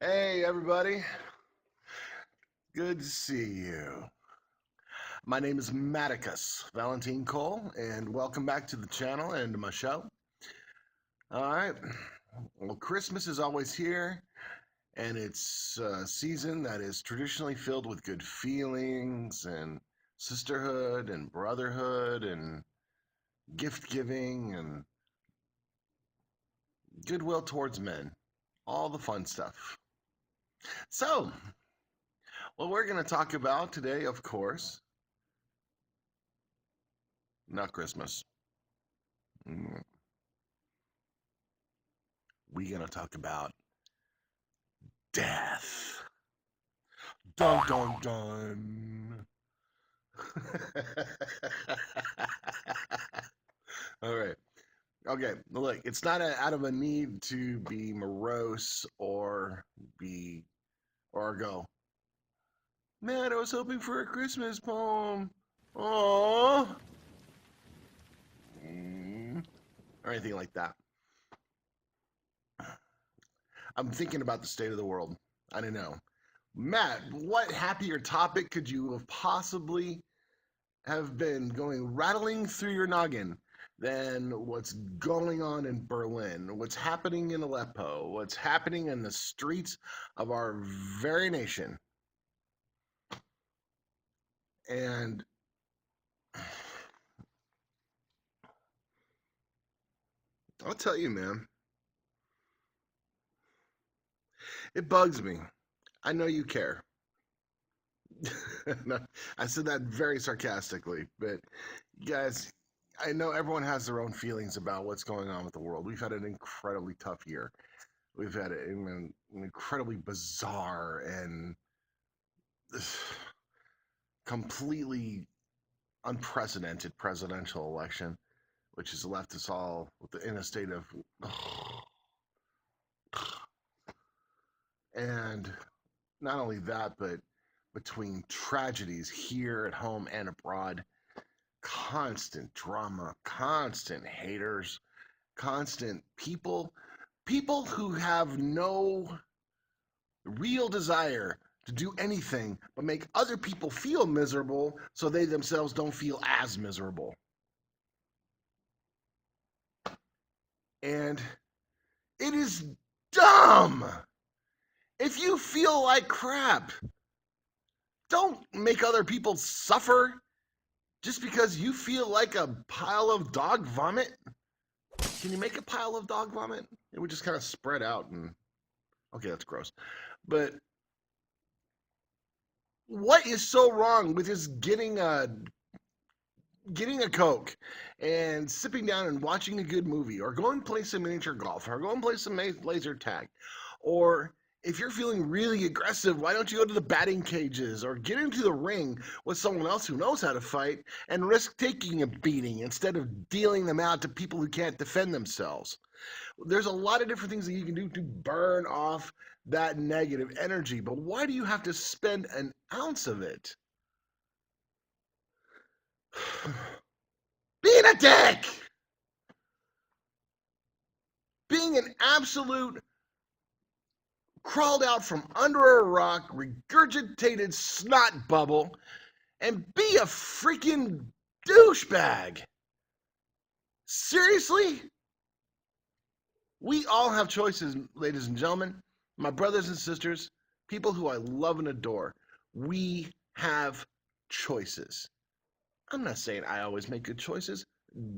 Hey, everybody. Good to see you. My name is Matticus Valentin Kole, and welcome back to the channel and to my show. All right. Well, Christmas is always here, and it's a season that is traditionally filled with good feelings and sisterhood and brotherhood and gift giving and goodwill towards men. All the fun stuff. So, what we're going to talk about today, of course, not Christmas. Mm, We're going to talk about death. Dun dun dun. All right. Okay. Look, it's not out of a need to be morose or go, man, I was hoping for a Christmas poem. Oh. Or anything like that. I'm thinking about the state of the world. I don't know. Matt, what happier topic could you have possibly have been going rattling through your noggin than what's going on in Berlin, what's happening in Aleppo, what's happening in the streets of our very nation? And I'll tell you, man, it bugs me. I know you care. No, I said that very sarcastically, but guys, I know everyone has their own feelings about what's going on with the world. We've had an incredibly tough year. We've had an incredibly bizarre and completely unprecedented presidential election, which has left us all in a state of. And not only that, but between tragedies here at home and abroad, constant drama, constant haters, constant people who have no real desire to do anything but make other people feel miserable so they themselves don't feel as miserable. And it is dumb. If you feel like crap, don't make other people suffer just because you feel like a pile of dog vomit. Can you make a pile of dog vomit? It would just kind of spread out and okay, that's gross. But what is so wrong with just getting a Coke and sipping down and watching a good movie, or going to play some miniature golf, or go and play some laser tag? Or if you're feeling really aggressive, why don't you go to the batting cages or get into the ring with someone else who knows how to fight and risk taking a beating instead of dealing them out to people who can't defend themselves? There's a lot of different things that you can do to burn off that negative energy, but why do you have to spend an ounce of it being a dick? Being an absolute crawled out from under a rock, regurgitated snot bubble, and be a freaking douchebag. Seriously? We all have choices, ladies and gentlemen, my brothers and sisters, people who I love and adore. We have choices. I'm not saying I always make good choices.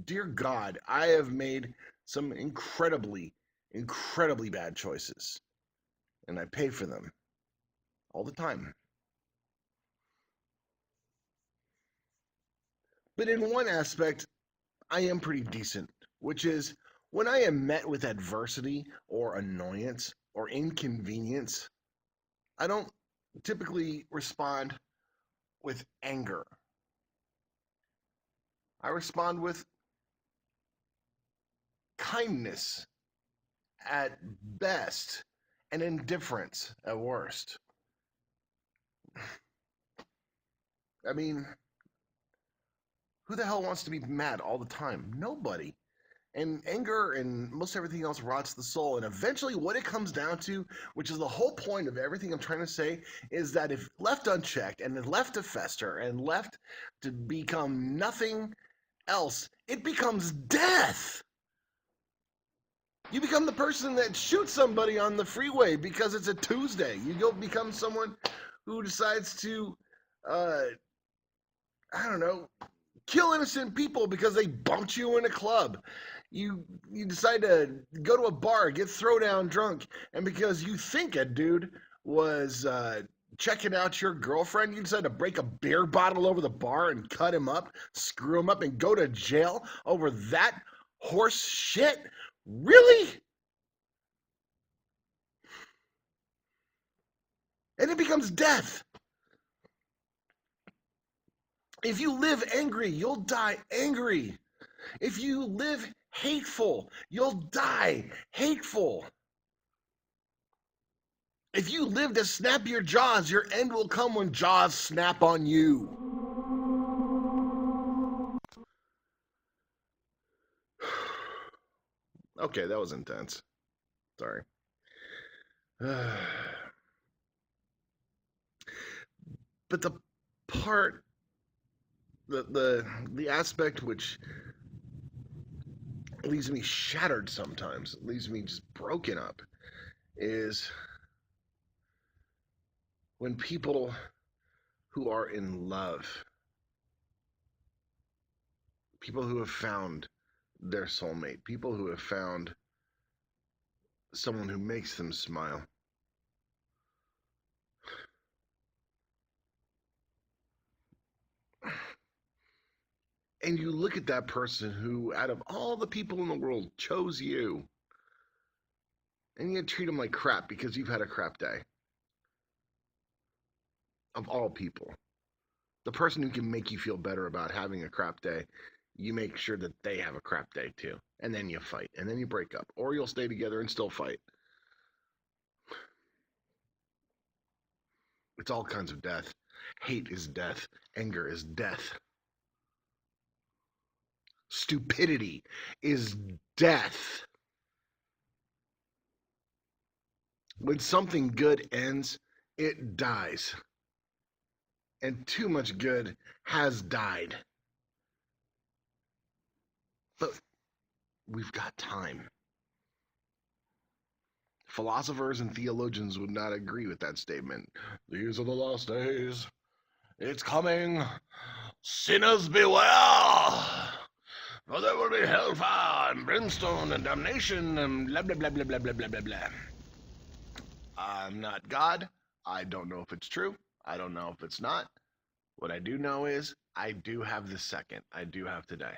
Dear God, I have made some incredibly bad choices, and I pay for them all the time. But in one aspect, I am pretty decent, which is when I am met with adversity or annoyance or inconvenience, I don't typically respond with anger. I respond with kindness at best and indifference at worst. I mean, who the hell wants to be mad all the time? Nobody. And anger and most everything else rots the soul. And eventually, what it comes down to, which is the whole point of everything I'm trying to say, is that if left unchecked and left to fester and left to become nothing else, it becomes death. You become the person that shoots somebody on the freeway because it's a Tuesday. You go become someone who decides to, uh, I don't know, kill innocent people because they bumped you in a club. You decide to go to a bar, get throwdown drunk, and because you think a dude was checking out your girlfriend, you decide to break a beer bottle over the bar and cut him up, screw him up, and go to jail over that horse shit? Really? And it becomes death. If you live angry, you'll die angry. If you live hateful, you'll die hateful. If you live to snap your jaws, your end will come when jaws snap on you. Okay, that was intense. Sorry. But the part, the aspect which leaves me shattered sometimes, leaves me just broken up, is when people who are in love, people who have found their soulmate, people who have found someone who makes them smile, and you look at that person who, out of all the people in the world, chose you, and you treat them like crap because you've had a crap day. Of all people, the person who can make you feel better about having a crap day, you make sure that they have a crap day too. And then you fight, and then you break up, or you'll stay together and still fight. It's all kinds of death. Hate is death. Anger is death. Stupidity is death. When something good ends, it dies. And too much good has died. But we've got time. Philosophers and theologians would not agree with that statement. These are the last days. It's coming. Sinners beware. For there will be hellfire and brimstone and damnation and blah, blah, blah, blah, blah, blah, blah, blah, blah. I'm not God. I don't know if it's true. I don't know if it's not. What I do know is I do have the second. I do have today.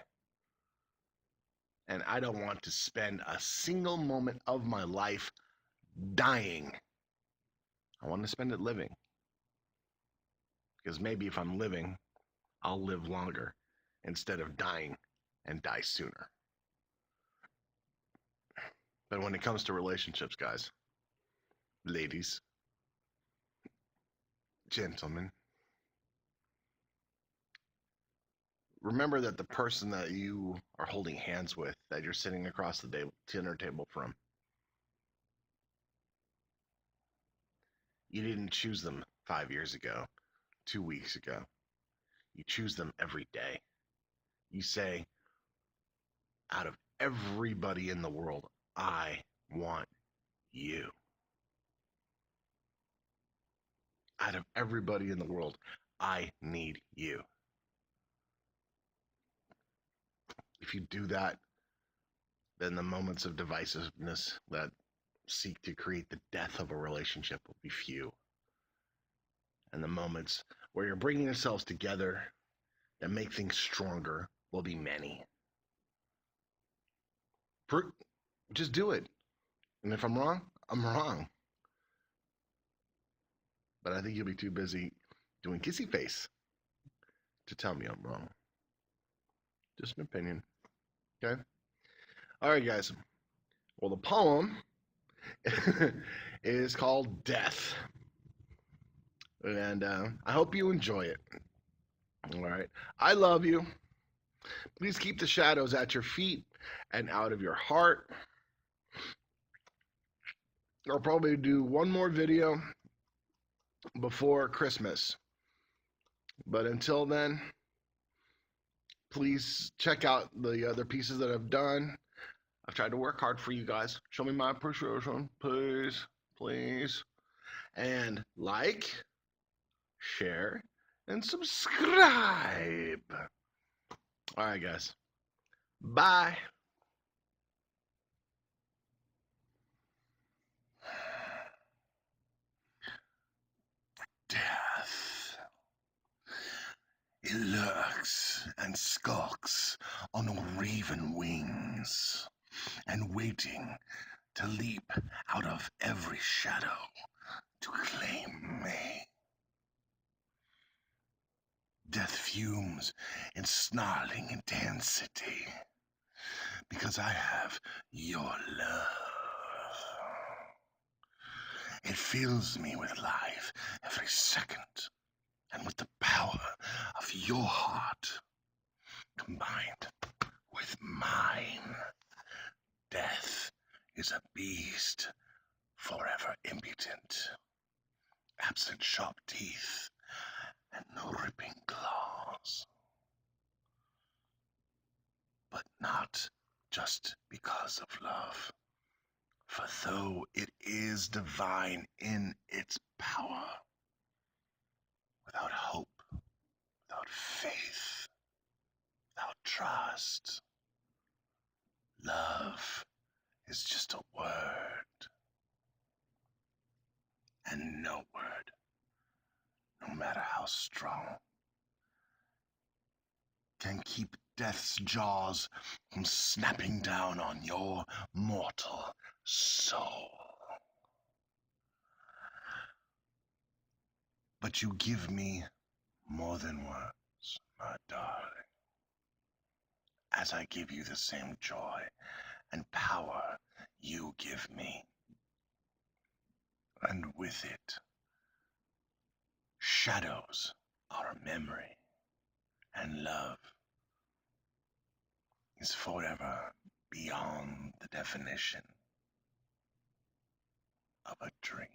And I don't want to spend a single moment of my life dying. I want to spend it living. Because maybe if I'm living, I'll live longer instead of dying and die sooner. But when it comes to relationships, guys, ladies, gentlemen, remember that the person that you are holding hands with, that you're sitting across the dinner table from, you didn't choose them 5 years ago, 2 weeks ago. You choose them every day. You say, out of everybody in the world, I want you. Out of everybody in the world, I need you. If you do that, then the moments of divisiveness that seek to create the death of a relationship will be few. And the moments where you're bringing yourselves together that make things stronger will be many. Just do it. And if I'm wrong, I'm wrong. But I think you'll be too busy doing kissy face to tell me I'm wrong. Just an opinion. Okay? All right, guys. Well, the poem is called Death. And I hope you enjoy it. All right. I love you. Please keep the shadows at your feet and out of your heart. I'll probably do one more video before Christmas. But until then, please check out the other pieces that I've done. I've tried to work hard for you guys. Show me my appreciation, please, please. And like, share, and subscribe. All right, guys. Bye. Death. It lurks and skulks on raven wings, and waiting to leap out of every shadow to claim me. Death fumes in snarling intensity because I have your love. It fills me with life every second, and with the power of your heart combined with mine. Death is a beast forever impotent, absent sharp teeth and no ripping claws. But not just because of love, for though it is divine in its power, without hope, without faith, without trust, love is just a word, and no word, no matter how strong, can keep death's jaws from snapping down on your mortal soul. But you give me more than words, my darling, as I give you the same joy and power you give me. And with it, shadows are a memory, and love is forever beyond the definition of a dream.